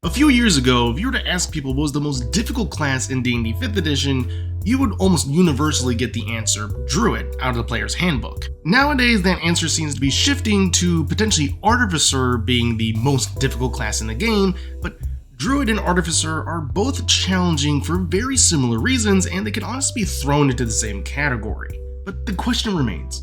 A few years ago, if you were to ask people what was the most difficult class in D&D 5th edition, you would almost universally get the answer Druid out of the player's handbook. Nowadays, that answer seems to be shifting to potentially Artificer being the most difficult class in the game, but Druid and Artificer are both challenging for very similar reasons, and they can honestly be thrown into the same category. But the question remains,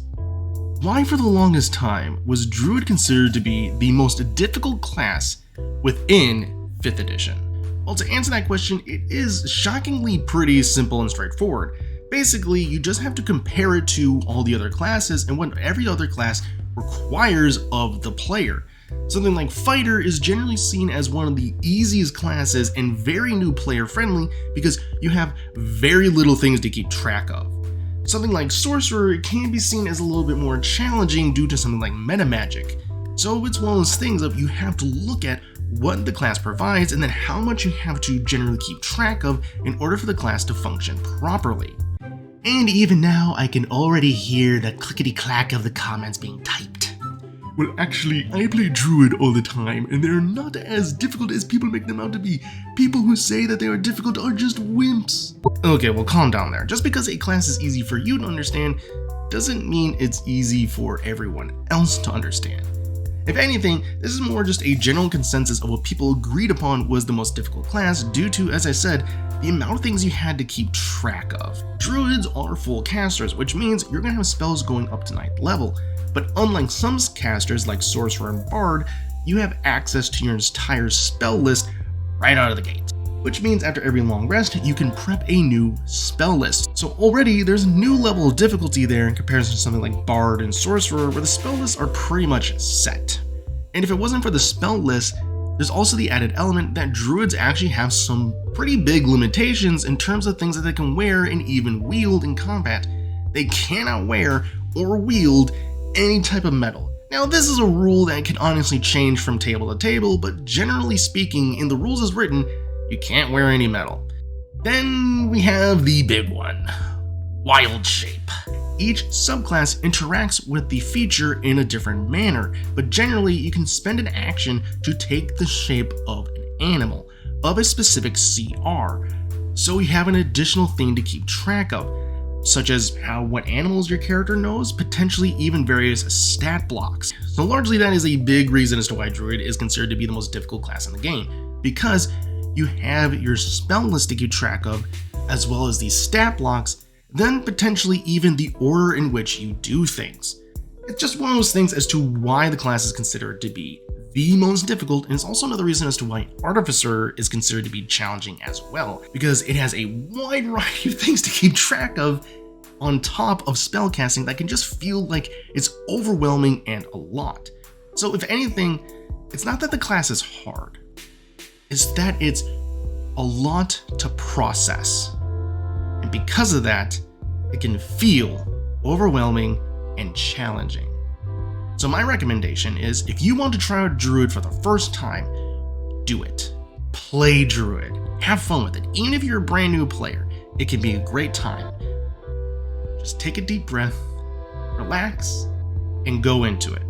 why for the longest time was Druid considered to be the most difficult class within 5th edition? Well, to answer that question, it is shockingly pretty simple and straightforward. Basically, you just have to compare it to all the other classes and what every other class requires of the player. Something like Fighter is generally seen as one of the easiest classes and very new player friendly because you have very little things to keep track of. Something like Sorcerer can be seen as a little bit more challenging due to something like meta magic. So it's one of those things of you have to look at what the class provides and then how much you have to generally keep track of in order for the class to function properly. And even now, I can already hear the clickety-clack of the comments being typed. Well, actually, I play Druid all the time, and they're not as difficult as people make them out to be. People who say that they are difficult are just wimps. Okay, well, calm down there. Just because a class is easy for you to understand doesn't mean it's easy for everyone else to understand. If anything, this is more just a general consensus of what people agreed upon was the most difficult class due to, as I said, the amount of things you had to keep track of. Druids are full casters, which means you're going to have spells going up to 9th level, but unlike some casters like Sorcerer and Bard, you have access to your entire spell list right out of the gate. Which means after every long rest, you can prep a new spell list. So already there's a new level of difficulty there in comparison to something like Bard and Sorcerer, where the spell lists are pretty much set. And if it wasn't for the spell list, there's also the added element that Druids actually have some pretty big limitations in terms of things that they can wear and even wield in combat. They cannot wear or wield any type of metal. Now, this is a rule that can honestly change from table to table, but generally speaking, in the rules as written, you can't wear any metal. Then we have the big one, Wild Shape. Each subclass interacts with the feature in a different manner, but generally you can spend an action to take the shape of an animal, of a specific CR, so you have an additional thing to keep track of, such as what animals your character knows, potentially even various stat blocks. So largely that is a big reason as to why Druid is considered to be the most difficult class in the game, because you have your spell list to keep track of, as well as these stat blocks, then potentially even the order in which you do things. It's just one of those things as to why the class is considered to be the most difficult, and it's also another reason as to why Artificer is considered to be challenging as well, because it has a wide variety of things to keep track of on top of spellcasting that can just feel like it's overwhelming and a lot. So if anything, it's not that the class is hard, it's that it's a lot to process. And because of that, it can feel overwhelming and challenging. So my recommendation is, if you want to try out Druid for the first time, do it. Play Druid. Have fun with it. Even if you're a brand new player, it can be a great time. Just take a deep breath, relax, and go into it.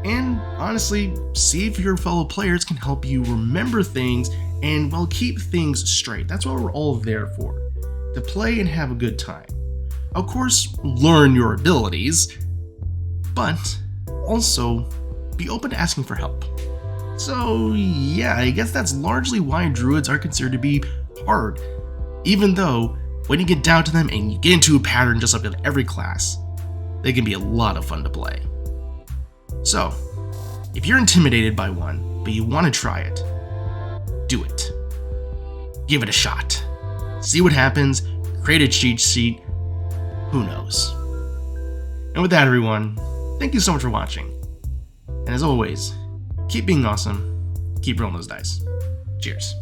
And honestly, see if your fellow players can help you remember things and, well, keep things straight. That's what we're all there for, to play and have a good time. Of course, learn your abilities, but also be open to asking for help. So yeah, I guess that's largely why Druids are considered to be hard, even though when you get down to them and you get into a pattern just like with every class, they can be a lot of fun to play. So, if you're intimidated by one, but you want to try it, do it. Give it a shot. See what happens, create a cheat sheet, who knows. And with that, everyone, thank you so much for watching. And as always, keep being awesome, keep rolling those dice. Cheers.